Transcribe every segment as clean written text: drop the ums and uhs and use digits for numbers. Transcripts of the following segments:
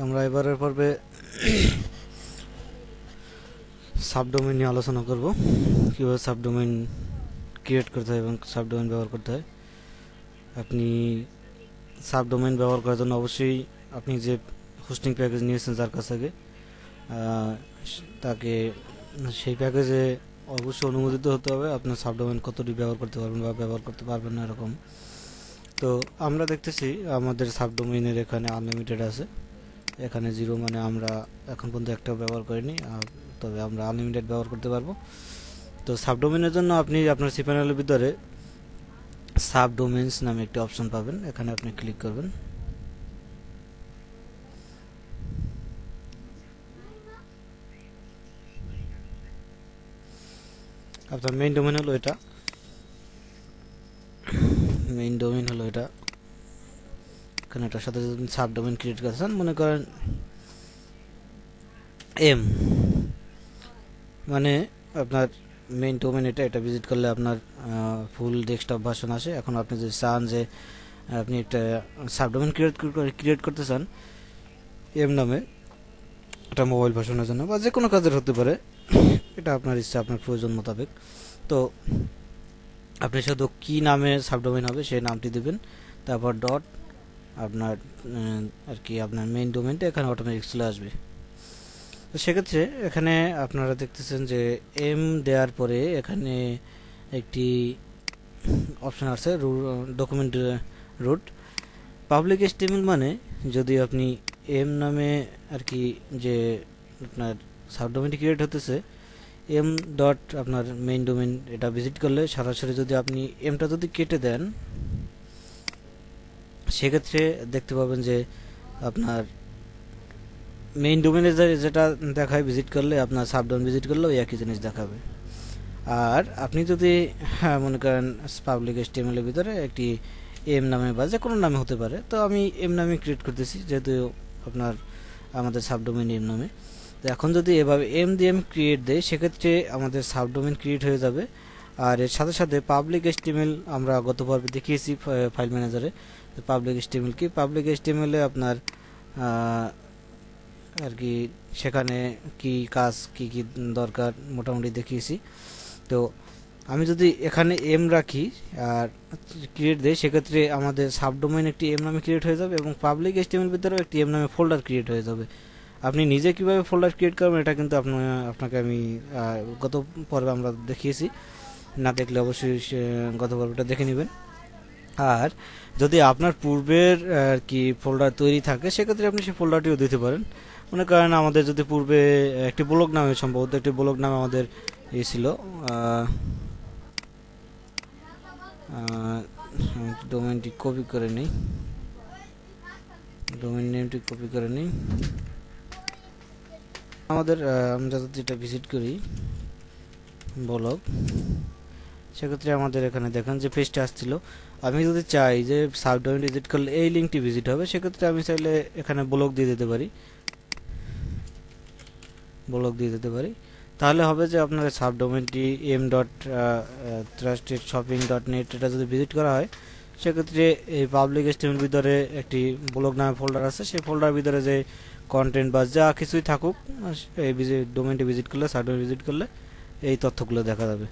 আমরা এবারের পর্বে সাবডোমেইন নিয়ে আলোচনা করব, কীভাবে সাবডোমেইন ক্রিয়েট করতে হয় এবং সাবডোমেইন ব্যবহার করতে হয়। আপনি সাবডোমেইন ব্যবহার করার জন্য অবশ্যই আপনি যে হোস্টিং প্যাকেজ নিয়েছেন যার কাছ থেকে তাকে সেই প্যাকেজে অবশ্যই অনুমোদিত হতে হবে আপনার সাবডোমেইন কতটি ব্যবহার করতে পারবেন বা ব্যবহার করতে পারবেন না এরকম। তো আমরা দেখতেছি আমাদের সাবডোমেইনের এখানে আনলিমিটেড আছে, এখানে 0 মানে আমরা এখন পর্যন্ত একটাও ব্যবহার করিনি, তবে আমরা আনলিমিটেড ব্যবহার করতে পারবো। তো সাবডোমেইনের জন্য আপনি আপনার cPanel এর ভিতরে সাবডোমেইনস নামে একটি অপশন পাবেন, এখানে আপনি ক্লিক করবেন। আপনার মেইন ডোমেইন হলো এটা, মেইন ডোমেইন হলো এটা। এখানে এটার সাথে যদি সাবডোমেইন ক্রিয়েট করছেন, মনে করেন এম মানে আপনার মেইন ডোমেইন এটা ভিজিট করলে আপনার ফুল ডেস্কটপ ভার্সন আসে। এখন আপনি যদি চান যে আপনি একটা সাবডোমেইন ক্রিয়েট করতে চান এম নামে, এটা মোবাইল ভার্সনের জন্য বা যে কোনো কাজের হতে পারে, এটা আপনার ইচ্ছা, আপনার প্রয়োজন মোতাবেক। তো আপনি শুধু কি নামে সাবডোমেইন হবে সেই নামটি দেবেন, তারপর ডট আপনার আর কি আপনার মেইন ডোমেইনটা এখানে অটোমেটিক চলে আসবে। তো সেক্ষেত্রে এখানে আপনারা দেখতেছেন যে এম দেওয়ার পরে এখানে একটি অপশন আছে ডকুমেন্ট রুট পাবলিক HTML, মানে যদি আপনি এম নামে আর কি যে আপনার সাবডোমেইনটি ক্রিয়েট হতেছে এম ডট আপনার মেইন ডোমেইন, এটা ভিজিট করলে সরাসরি যদি আপনি এমটা যদি কেটে দেন সেক্ষেত্রে দেখতে পাবেন যে আপনার মেইন ডোমেইনে যেটা দেখায় ভিজিট করলে আপনার সাবডোমেইন ভিজিট করলেও একই জিনিস দেখাবে। আর আপনি যদি মনে করেন পাবলিক HTML এর ভিতরে একটি এম নামে বা যে কোনো নামে হতে পারে, তো আমি এম নামে ক্রিয়েট করতেছি যেহেতু আপনার আমাদের সাবডোমেইন এম নামে। তো এখন যদি এভাবে এম দিয়ে এম ক্রিয়েট দেয় সেক্ষেত্রে আমাদের সাবডোমেইন ক্রিয়েট হয়ে যাবে। আর এর সাথে সাথে পাবলিক HTML আমরা গত পর্বে দেখিয়েছি ফাইল ম্যানেজারে। পাবলিক HTML কি, পাবলিক HTML এ আপনার আর কি সেখানে কি কাজ কি কি দরকার মোটামুটি দেখিয়েছি। তো আমি যদি এখানে এম রাখি আর ক্রিয়েট দেই সেক্ষেত্রে আমাদের সাবডোমেইন একটি এম নামে ক্রিয়েট হয়ে যাবে এবং পাবলিক HTML ভিতরেও একটি এম নামে ফোল্ডার ক্রিয়েট হয়ে যাবে। আপনি নিজে কিভাবে ফোল্ডার ক্রিয়েট করবেন এটা কিন্তু আপনাকে আমি গত পর্বে আমরা দেখিয়েছি, না দেখলে অবশ্যই গত পর্বটা দেখে নেবেন। আর যদি আপনার পূর্বের আর কি ফোল্ডার তৈরি থাকে সেক্ষেত্রে আপনি সেই ফোল্ডারটিও দিতে পারেন। মনে করেন আমাদের যদি পূর্বে একটি ব্লগ নামে, সম্ভবত একটি ব্লগ নামে আমাদের ছিল, ডোমেইনটি কপি করে নিই, ডোমেইন নেমটি কপি করে নিই। আমাদের আমরা যদি এটা ভিজিট করি ব্লগ, সেক্ষেত্রে আমাদের এখানে দেখেন যে পেজটা আসছিল। আমি যদি চাই যে সাবডোমেইন ভিজিট করলে এই লিঙ্কটি ভিজিট হবে সেক্ষেত্রে আমি চাইলে এখানে ব্লগ দিয়ে দিতে পারি, ব্লগ দিয়ে দিতে পারি। তাহলে হবে যে আপনার সাবডোমেইনটি m.trustedShopping.net এটা যদি ভিজিট করা হয় সেক্ষেত্রে এই পাবলিক HTML ভিতরে একটি ব্লগ নামে ফোল্ডার আছে, সেই ফোল্ডার ভিতরে যে কন্টেন্ট বা যা কিছুই থাকুক এই ডোমেইনটি ভিজিট করলে, সাবডোমেইন ভিজিট করলে এই তথ্যগুলো দেখা যাবে।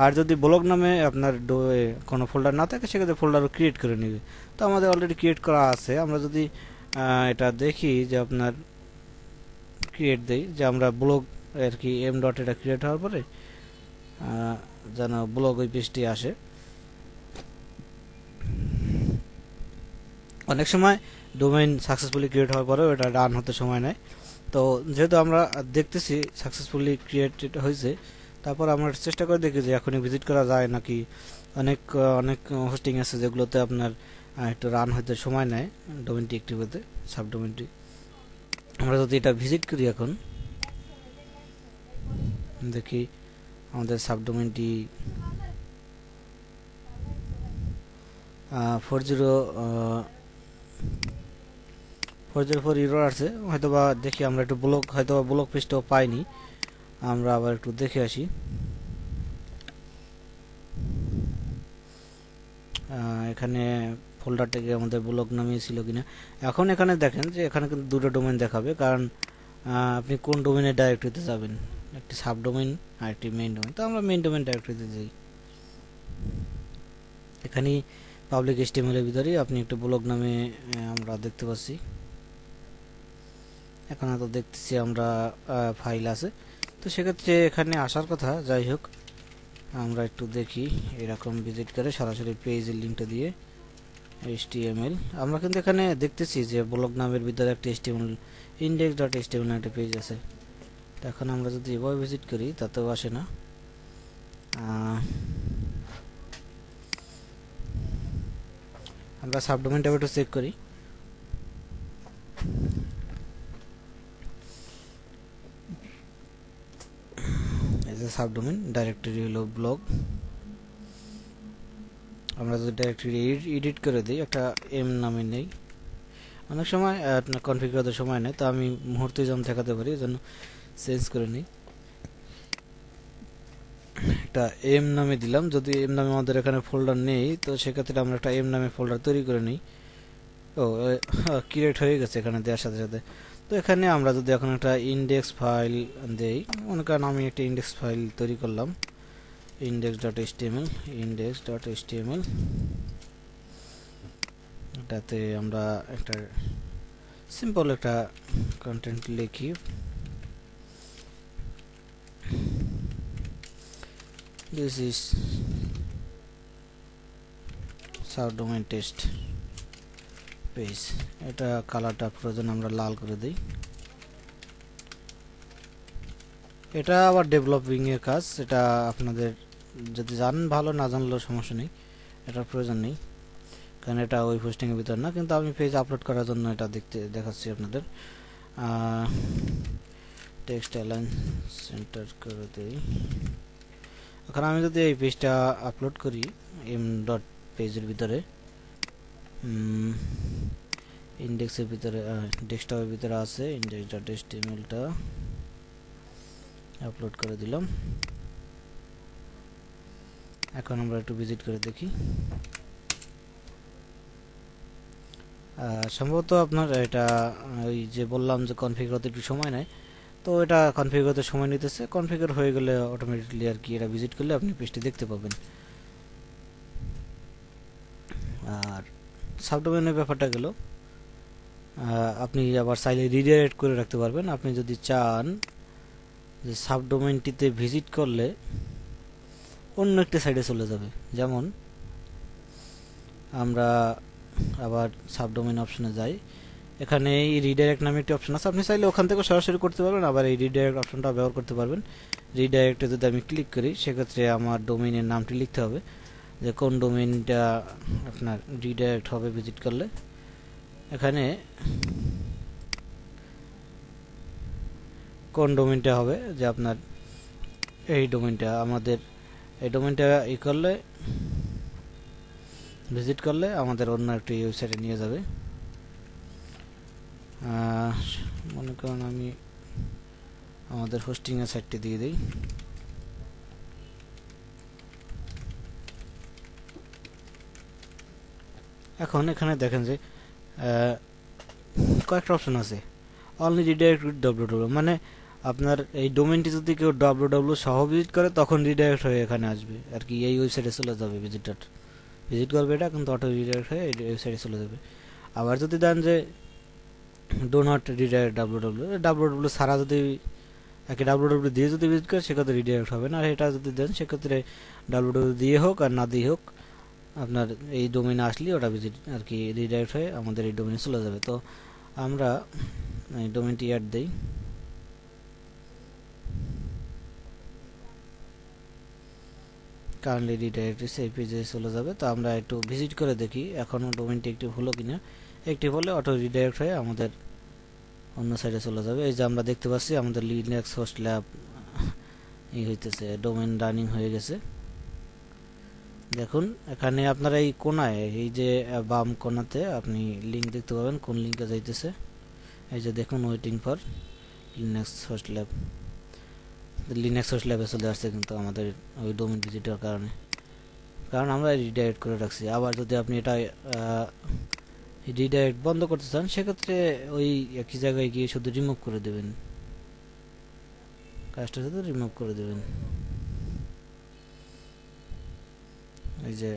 আর যদি ব্লগ নামে আপনার কোনো ফোল্ডার না থাকে সেক্ষেত্রে ফোল্ডারও ক্রিয়েট করে নেবে। তো আমাদের অলরেডি ক্রিয়েট করা আছে। আমরা যদি এটা দেখি যে আপনার ক্রিয়েট দেই, যে আমরা ব্লগ আর কি এম ডট এটা ক্রিয়েট হওয়ার পরে যেন ব্লগ ওই পেজটি আসে। অনেক সময় ডোমেইন সাকসেসফুলি ক্রিয়েট হওয়ার পরেও এটা রান হতে সময় নেয়। তো যেহেতু আমরা দেখতেছি সাকসেসফুলি ক্রিয়েট হয়েছে, তারপর আমরা চেষ্টা করে দেখি যে এখনই ভিজিট করা যায় নাকি। অনেক অনেক হোস্টিং আছে যেগুলোতে আপনার একটু রান হতে সময় নেয় ডোমেইনটি অ্যাক্টিভ হতে, সাবডোমেইনটি। আমরা যদি এটা ভিজিট করি এখন দেখি আমাদের সাবডোমেইনটি 404 এরর আছে হয়তোবা। দেখি আমরা একটু হয়তোবা ব্লগ পেজটাও পাইনি, আমরা আবার একটু দেখে আসি। এখানে ফোল্ডারটাকে আমাদের ব্লগ নামে ছিল কিনা। এখন এখানে দেখেন যে এখানে কিন্তু দুটো ডোমেন দেখাবে, কারণ আপনি কোন ডোমেনে ডাইরেক্টরিতে যাবেন, একটি সাব ডোমেন আর একটি মেইন ডোমেন। তো আমরা মেইন ডোমেন ডাইরেক্টরিতে যাই। এখানে পাবলিক HTML এর ভিতরে আপনি একটা ব্লগ নামে আমরা দেখতে পাচ্ছি। এখন তো দেখতেছি আমরা ফাইল আছে, তো সেক্ষেত্রে এখানে আসার কথা। যাই হোক, আমরা একটু দেখি, এরকম ভিজিট করে সরাসরি পেজের লিঙ্কটা দিয়ে HTML আমরা কিন্তু এখানে দেখতেছি যে ব্লগ নামের ভিতরে একটা HTML index.html একটা পেজ আছে। তো এখন আমরা যদি এভাবে ভিজিট করি তাতেও আসে না। আমরা সাবডোমেনটা একটু চেক করি। এই যে সাবডোমেন ডাইরেক্টরি হলো ব্লগ। আমরা যদি ডাইরেক্টরি এডিট করে দিই, একটা এম নামে নেই, অনেক সময় কনফিগার করার সময় নেই, তো আমি মুহূর্তে যেমন দেখাতে পারি এজন্য চেঞ্জ করে নিই। একটা এম নামে দিলাম। যদি এম নামে আমাদের এখানে ফোল্ডার নেই, তো সেক্ষেত্রে আমরা একটা এম নামে ফোল্ডার তৈরি করে নিই। ও ক্রিয়েট হয়ে গেছে এখানে দেওয়ার সাথে সাথে। তো এখানে আমরা যদি এখন একটা ইন্ডেক্স ফাইল দেই, মনে করেন আমি একটা ইন্ডেক্স ফাইল তৈরি করলাম, index.html এটাতে আমরা একটা সিম্পল একটা কন্টেন্ট লিখি। This is subdomain test page। এটা কালারটা প্রয়োজন আমরা লাল করে দেই। এটা আবার ডেভেলপিং এর কাজ, এটা আপনাদের যদি জানেন ভালো, না জানলেও সমস্যা নেই, এটার প্রয়োজন নেই, কারণ এটা ওই পোস্টিং এর ভিতর না। কিন্তু আমি পেজ আপলোড করার জন্য এটা দেখাচ্ছি আপনাদের। টেক্সট অ্যালাইন সেন্টার করে দেই। এখন আমি যদি এই পেজটা আপলোড করি এম ডট পেজের ভিতরে, ইন্ডেক্সের ভিতরে, ডেস্কটপের ভিতরে আছে, index.htmlটা আপলোড করে দিলাম। এখন আমরা একটু ভিজিট করে দেখি। সম্ভবত আপনার এটা ওই যে বললাম যে কনফিগার হতে একটু সময় নেয়, তো এটা কনফিগার হতে সময় নিতেছে। কনফিগার হয়ে গেলে অটোমেটিকলি আর কি এটা ভিজিট করলে আপনি পেজটি দেখতে পাবেন। আর সাবডোমেনের ব্যাপারটা গেল, আপনি আবার চাইলে রিডাইরেক্ট করে রাখতে পারবেন। আপনি যদি চান যে সাবডোমেনটিতে ভিজিট করলে অন্য একটা সাইডে চলে যাবে, যেমন আমরা আবার সাবডোমেন অপশনে যাই, এখানে এই রিডাইরেক্ট নামে একটি অপশন আছে, আপনি চাইলে ওখান থেকে সরাসরি করতে পারবেন, আবার এই রিডাইরেক্ট অপশনটা ব্যবহার করতে পারবেন। রিডাইরেক্টে যদি আমি ক্লিক করি, সেক্ষেত্রে আমার ডোমেইনের নামটি লিখতে হবে, যে কোন ডোমেইনটা আপনার রিডাইরেক্ট হবে ভিজিট করলে। এখানে কোন ডোমেইনটা হবে, যে আপনার এই ডোমেইনটা, আমাদের এই ডোমেইনটা ই করলে ভিজিট করলে আমাদের অন্য একটি ওয়েবসাইটে নিয়ে যাবে। মনে করেন আমি আমাদের হোস্টিং এর সাইটটি দিয়ে দিই। এখন এখানে দেখেন যে কয়েকটা অপশন আছে। অনলি রিডাইরেক্ট উইথ www, মানে আপনার এই ডোমেইনটি যদি কেউ www সহ ভিজিট করে তখন রিডাইরেক্ট হয়ে এখানে আসবে আর কি, এই ওয়েবসাইটে চলে যাবে। ভিজিট করবে এটা, কিন্তু অটো রিডাইরেক্ট হয়ে এই ওয়েবসাইটে চলে যাবে। আবার যদি দেন যে ডো নট রিডাইরেক্ট www ছাড়া যদি একে www দিয়ে যদি ভিজিট করে, সেক্ষেত্রে রিডাইরেক্ট হবে না। আর এটা যদি দেন, সেক্ষেত্রে www দিয়ে হোক আর না দিয়ে হোক, আপনার এই ডোমেইনে আসলে ওটা ভিজিট আর কি রিডাইরেক্ট হয়ে আমাদের এই ডোমেইনে চলে যাবে। তো আমরা এই ডোমেইনটি অ্যাড দেই। কারেন্টলি রিডাইরেক্ট সেই পেজে চলে যাবে। তো আমরা একটু ভিজিট করে দেখি এখনো ডোমেইনটি অ্যাক্টিভ হলো কিনা। অ্যাক্টিভ হলে অটো রিডাইরেক্ট হয়ে আমাদের অন্য সাইডে চলে যাবে। এই যে আমরা দেখতে পাচ্ছি আমাদের লিনাক্স হোস্ট ল্যাব এই হইতেছে, ডোমেইন রানিং হয়ে গেছে। দেখুন এখানে আপনারা এই কোনায়, এই যে বাম কোনাতে আপনি লিংক দেখতে পাবেন, কোন লিংকে যাইতেছে। এই যে দেখুন, waiting for Linux host lab. Linux host ল্যাবে চলে আসছে কিন্তু আমাদের ওই ডোমেইন ভিজিটের কারণে, কারণ আমরা রিডাইরেক্ট করে রাখছি। আবার যদি আপনি এটা রিডাইরেক্ট বন্ধ করতে চান সেক্ষেত্রে ওই একই জায়গায় গিয়ে শুধু রিমুভ করে দেবেন, কাজটা শুধু রিমুভ করে দেবেন। এই যে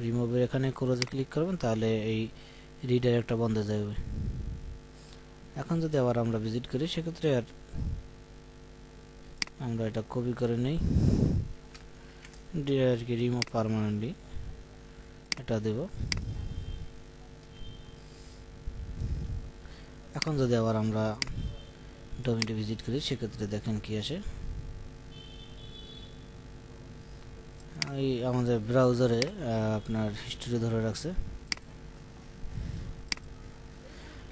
রিমুভের এখানে ক্লোজে ক্লিক করবেন, তাহলে এই রিডাইরেক্টটা বন্ধ হয়ে যাবে। এখন যদি আবার আমরা ভিজিট করি সেক্ষেত্রে আর আমরা এটা কপি করে নেই, আর কি রিমুভ পার্মানেন্টলি এটা দেব। এখন যদি আবার আমরা ডোমেইনটি ভিজিট করি সেক্ষেত্রে দেখেন কি আসে। এই আমাদের ব্রাউজারে আপনার হিস্ট্রি ধরে রাখছে।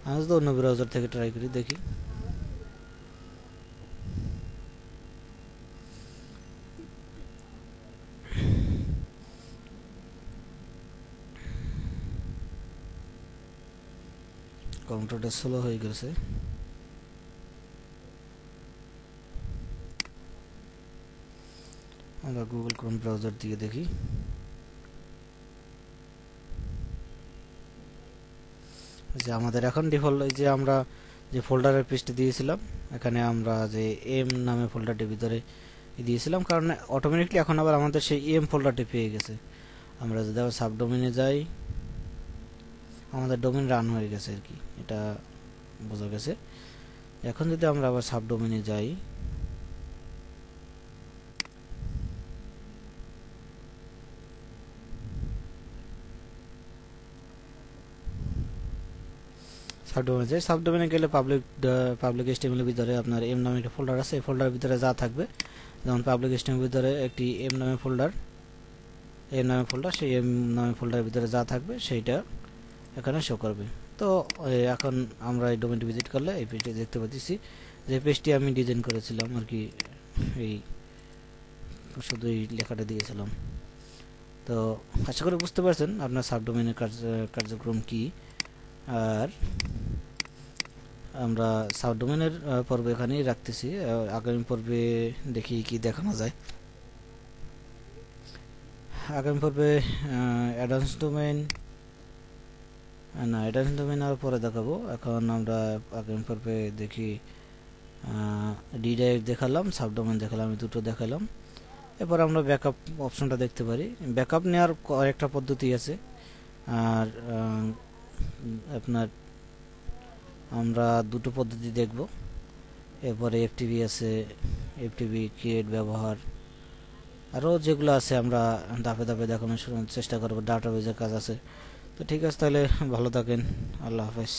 আমি যদি অন্য ব্রাউজার থেকে ট্রাই করি দেখি। কম্পিউটারটা স্লো হয়ে গেছে। আমরা গুগল ক্রোম ব্রাউজার দিয়ে দেখি। যে আমাদের এখন ডিফল্ট এই যে আমরা যে ফোল্ডারের পেজটি দিয়েছিলাম, এখানে আমরা যে এম নামে ফোল্ডারটির ভিতরে দিয়েছিলাম, কারণ অটোমেটিকলি এখন আবার আমাদের সেই এম ফোল্ডারটি পেয়ে গেছে। আমরা যদি আবার সাবডোমেইনে যাই, আমাদের ডোমেইন রান হয়ে গেছে আর কি, এটা বোঝা গেছে। এখন যদি আমরা আবার সাবডোমেইনে যাই, সাবডোমেইনে গেলে পাবলিক HTML এর ভিতরে আপনার এম নামে একটা ফোল্ডার আছে। এই ফোল্ডারের ভিতরে যা থাকবে, যেমন পাবলিক HTML এর ভিতরে একটি এম নামে ফোল্ডার, সেই এম নামে ফোল্ডারের ভিতরে যা থাকবে সেইটা এখানে শো করবে। তো এখন আমরা এই ডোমেইনটি ভিজিট করলে এই পেজটি দেখতে পাচ্ছি, যে পেজটি আমি ডিজাইন করেছিলাম আর কি, এই শুধু এই লেখাটা দিয়েছিলাম। তো আশা করি বুঝতে পারছেন আপনার সাবডোমেইনের কার্যক্রম কি। আর আমরা সাবডোমেইনের পর্ব এখানেই রাখতেছি, আগামী পর্বে দেখি কি দেখানো যায়। আগামী পর্বে অ্যাডভান্স ডোমেইন আর পরে দেখাবো। এখন আমরা আগামী পর্বে দেখি রিডাইরেক্ট দেখালাম, সাবডোমেইন দেখালাম, আমি দুটো দেখালাম। এরপর আমরা ব্যাকআপ অপশনটা দেখতে পারি। ব্যাকআপ নেওয়ার কয়েকটা পদ্ধতি আছে, আর আপনার আমরা দুটো পদ্ধতি দেখব। এরপরে FTP আছে, FTP ক্রিয়েট, ব্যবহার, আরও যেগুলো আছে আমরা ধাপে ধাপে দেখানোর চেষ্টা করব। ডাটাবেজের কাজ আছে। তো ঠিক আছে, তাহলে ভালো থাকেন, আল্লাহ হাফেজ।